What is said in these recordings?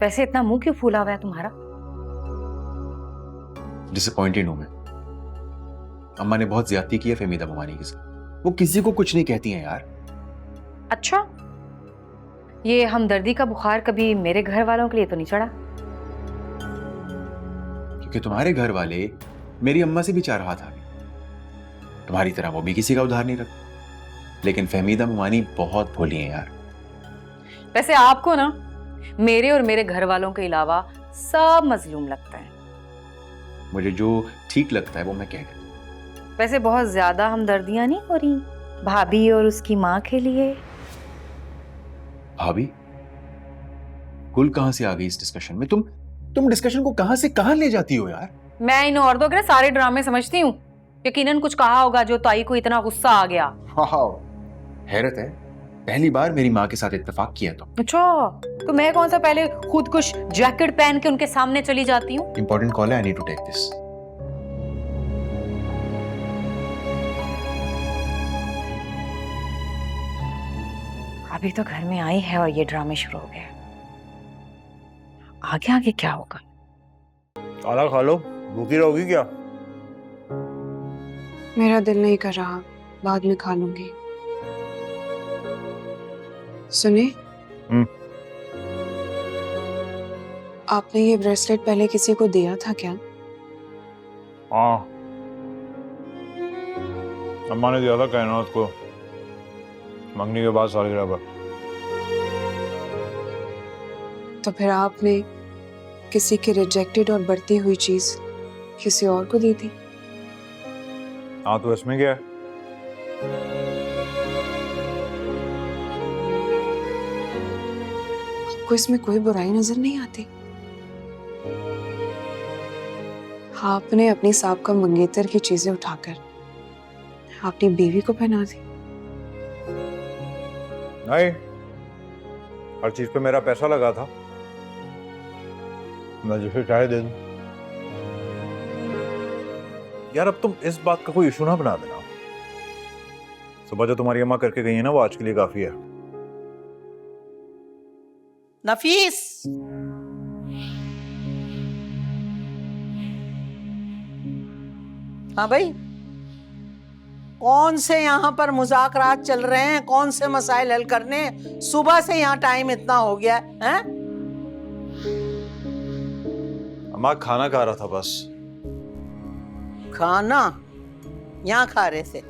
वैसे इतना मुंह क्यों फूला हुआ है तुम्हारा? डिसअपॉइंटेड हूं मैं। अम्मा ने बहुत ज्यादती की है फहमीदा ममानी के साथ। वो किसी को कुछ नहीं कहती हैं यार। अच्छा, ये हमदर्दी का बुखार कभी मेरे घर वालों के लिए तो नहीं चढ़ा? क्योंकि तुम्हारे घर वाले मेरी अम्मा से भी चार हाथ आगे, तुम्हारी तरह वो भी किसी का उधार नहीं रखते। लेकिन फहमीदा ममानी बहुत भोली हैं यार। वैसे आपको ना मेरे और मेरे घर वालों के अलावा सब मजलूम लगता है। मुझे जो ठीक लगता है वो मैं कह देता हूं। वैसे बहुत ज्यादा हमदर्दियां नहीं हो रही भाभी और उसकी माँ के लिए? भाभी कुल कहां से आ गई इस डिस्कशन में? तुम डिस्कशन को कहां से कहां ले जाती हो यार? मैं इन औरतों के सारे ड्रामे समझती हूँ। यकीनन कुछ कहा होगा जो ताई को इतना गुस्सा आ गया। हाँ, हैरत है, पहली बार मेरी माँ के साथ इत्तेफाक किया तो। अच्छा, तो मैं कौन सा पहले खुद कुछ जैकेट पहन के उनके सामने चली जाती हूँ? इंपॉर्टेंट कॉल है, I need to take this. अभी तो घर में आई है और ये ड्रामे शुरू हो गए। आगे आगे क्या होगा? खाना खा लो, भूखी रहोगी क्या? मेरा दिल नहीं कर रहा, बाद में खा लूंगी। सुने, आपने ये ब्रेसलेट पहले किसी को दिया था क्या? हाँ, अम्मा ने दिया था कायनात को मंगनी के बाद सालगिरह पर। तो फिर आपने किसी की रिजेक्टेड और बढ़ती हुई चीज किसी और को दी थी? हाँ, तो इसमें क्या है? आपको इसमें कोई बुराई नजर नहीं आती? आपने अपनी साहब मंगेतर की चीजें उठाकर अपनी बीवी को पहना दी। नहीं, हर चीज पे मेरा पैसा लगा था, मैं जिसे चाहे दे दूं। यार अब तुम इस बात का कोई इशू ना बना देना। सुबह जो तुम्हारी अम्मा करके गई है ना, वो आज के लिए काफी है। नफीस, हाँ भाई, कौन से यहाँ पर मुज़ाकरात चल रहे हैं? कौन से मसाइल हल करने? सुबह से यहाँ टाइम इतना हो गया है? अम्मा खाना खा रहा था बस। खाना यहाँ खा रहे थे,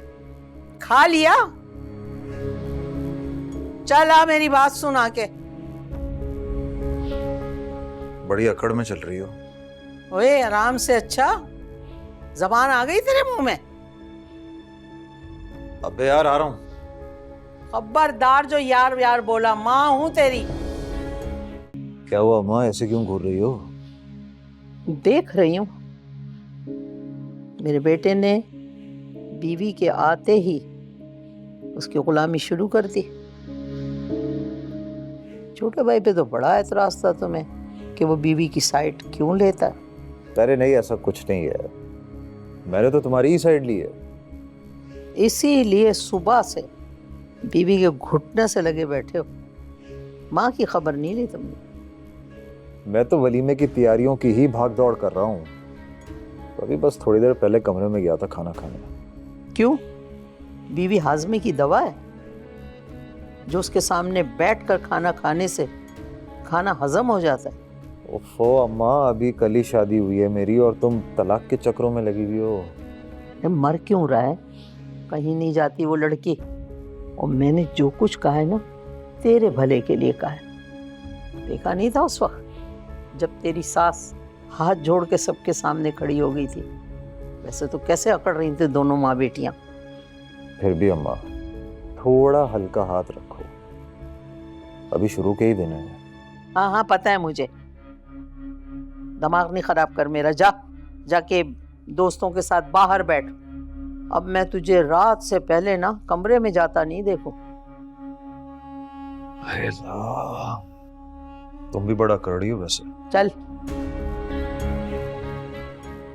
खा लिया? चल आ मेरी बात सुना के। बड़ी अकड़ में चल रही हो। ओए आराम से। अच्छा, जबान आ गई तेरे मुंह में? अबे यार आ रहा हूँ। खबरदार जो यार यार बोला, माँ हूं तेरी। क्या हुआ अम्मा, ऐसे क्यों घूर रही हो? देख रही हूँ, मेरे बेटे ने बीवी के आते ही उसकी गुलामी शुरू कर दी। छोटे भाई पे तो बड़ा एतराज था तुम्हें कि वो बीवी की साइड क्यों लेता है। अरे नहीं, ऐसा कुछ नहीं है, मैंने तो तुम्हारी ही साइड ली है। इसीलिए सुबह से बीवी के घुटने से लगे बैठे हो। माँ की खबर नहीं ली तुमने? मैं तो वलीमे की तैयारियों की ही भाग दौड़ कर रहा हूँ। अभी बस थोड़ी देर पहले कमरे में गया था खाना खाने। क्यों? बीवी हाजमे की दवा है जो उसके सामने बैठकर खाना खाने से खाना हजम हो जाता है। ओफो अम्मा, अभी कल ही शादी हुई है मेरी और तुम तलाक के चक्रों में लगी हुई हो। ये मर क्यों रहा है? कहीं नहीं जाती वो लड़की। और मैंने जो कुछ कहा है ना, तेरे भले के लिए कहा है। देखा नहीं था उस वक्त जब तेरी सास हाथ जोड़ के सबके सामने खड़ी हो गई थी? वैसे तो कैसे अकड़ रही थी दोनों माँ बेटियां। फिर भी अम्मा, थोड़ा हल्का हाथ रखो, अभी शुरू के ही दिन है। हाँ हाँ पता है मुझे, दिमाग नहीं खराब कर मेरा। जाके दोस्तों के साथ बाहर बैठ। अब मैं तुझे रात से पहले ना कमरे में जाता नहीं देखूं। अरे तुम भी बड़ा करड़ी हो वैसे। चल,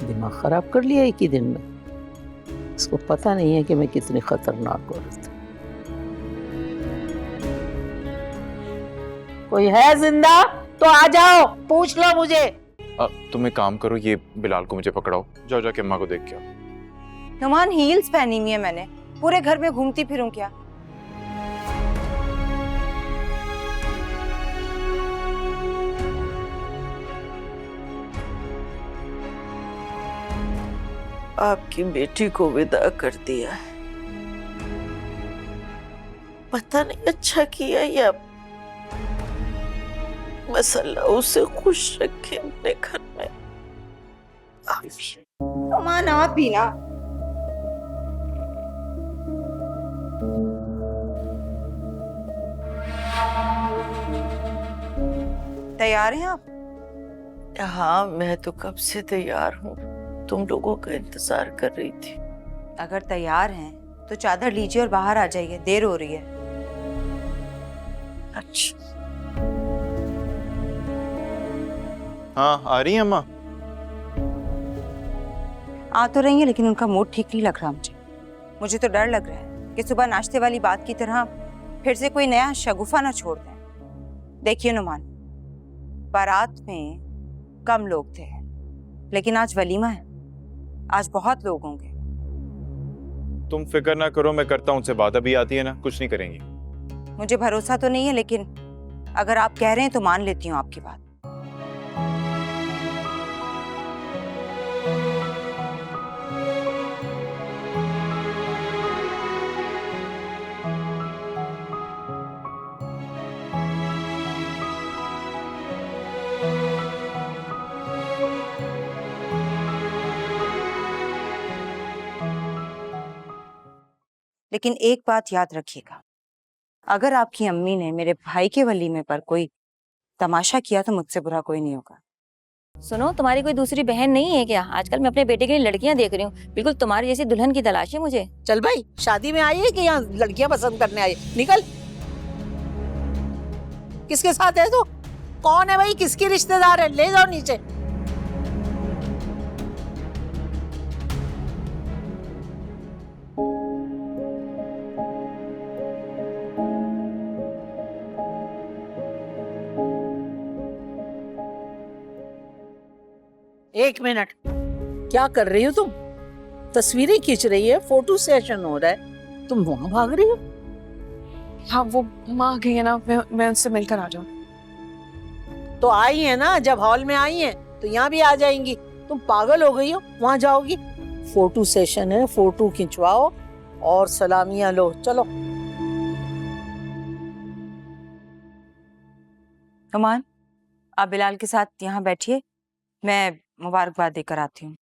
दिमाग खराब कर लिया एक ही दिन में। इसको पता नहीं है कि मैं कितनी खतरनाक औरत हूं। कोई है जिंदा? तो आ जाओ, पूछ लो मुझे। तुम एक काम करो, ये बिलाल को मुझे पकड़ाओ, जाओ जाके अम्मा को देख के आओ। नुमान हील्स पहनी हुई है मैंने, पूरे घर में घूमती फिरूं क्या? आपकी बेटी को विदा कर दिया है, पता नहीं अच्छा किया या बस अल्लाह उसे खुश रखे अपने घर में। नुमान आप भी ना। तैयार हैं आप? हाँ, मैं तो कब से तैयार हूँ, तुम लोगों का इंतजार कर रही थी। अगर तैयार हैं तो चादर लीजिए और बाहर आ जाइए, देर हो रही है। अच्छा, हाँ आ रही है अम्मा। आ तो रही है लेकिन उनका मूड ठीक नहीं लग रहा मुझे तो डर लग रहा है कि सुबह नाश्ते वाली बात की तरह फिर से कोई नया शगुफा ना छोड़ दें। देखिए नुमान, बारात में कम लोग थे लेकिन आज वलीमा है, आज बहुत लोग होंगे। तुम फिक्र ना करो, मैं करता हूँ उनसे बात, अभी आती है ना, कुछ नहीं करेंगी। मुझे भरोसा तो नहीं है लेकिन अगर आप कह रहे हैं तो मान लेती हूँ आपकी बात। लेकिन एक बात याद रखिएगा, अगर आपकी अम्मी ने मेरे भाई के वलीमे पर कोई तमाशा किया तो मुझसे बुरा कोई नहीं होगा। सुनो, तुम्हारी कोई दूसरी बहन नहीं है क्या? आजकल मैं अपने बेटे के लिए लड़कियां देख रही हूँ, बिल्कुल तुम्हारी जैसी दुल्हन की तलाश है मुझे। चल भाई, शादी में आई है कि यहाँ लड़कियां पसंद करने आई? निकल। किसके साथ है तू? कौन है भाई? किसकी रिश्तेदार है? ले जाओ नीचे। एक मिनट, क्या कर रही हो तुम? तस्वीरें खींच रही है, फोटो सेशन हो रहा है, तुम वहां भाग रही हो? हाँ, वो माँ आ गई है ना, मैं उनसे मिलकर आ जाऊँ। तो आई है ना, जब हॉल में आई है तो यहाँ भी आ जाएंगी। तुम पागल हो गई हो, वहां जाओगी? फोटो सेशन है, फोटो खिंचवाओ और सलामियां लो। चलो। नुमान, आप बिलाल के साथ यहाँ बैठिए, मैं मुबारकबाद देकर आती हूँ।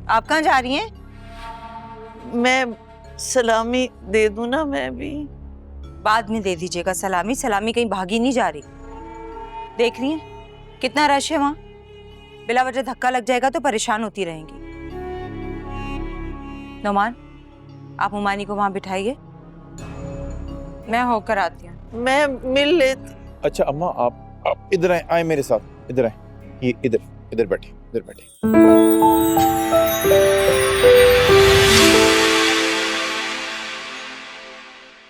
आप कहाँ जा रही हैं? मैं सलामी दे दूं ना? मैं भी बाद में दे दीजिएगा सलामी। सलामी कहीं भागी नहीं जा रही। देख रही हैं कितना रश है वहां, बिला वजह धक्का लग जाएगा तो परेशान होती रहेंगी। नुमान, आप हुमानी को वहां बिठाइए, मैं होकर आती हूँ। मैं मिल लेती। अच्छा अम्मा, आप इधर आए मेरे साथ, इधर आए, ये इधर बैठे, इधर बैठे।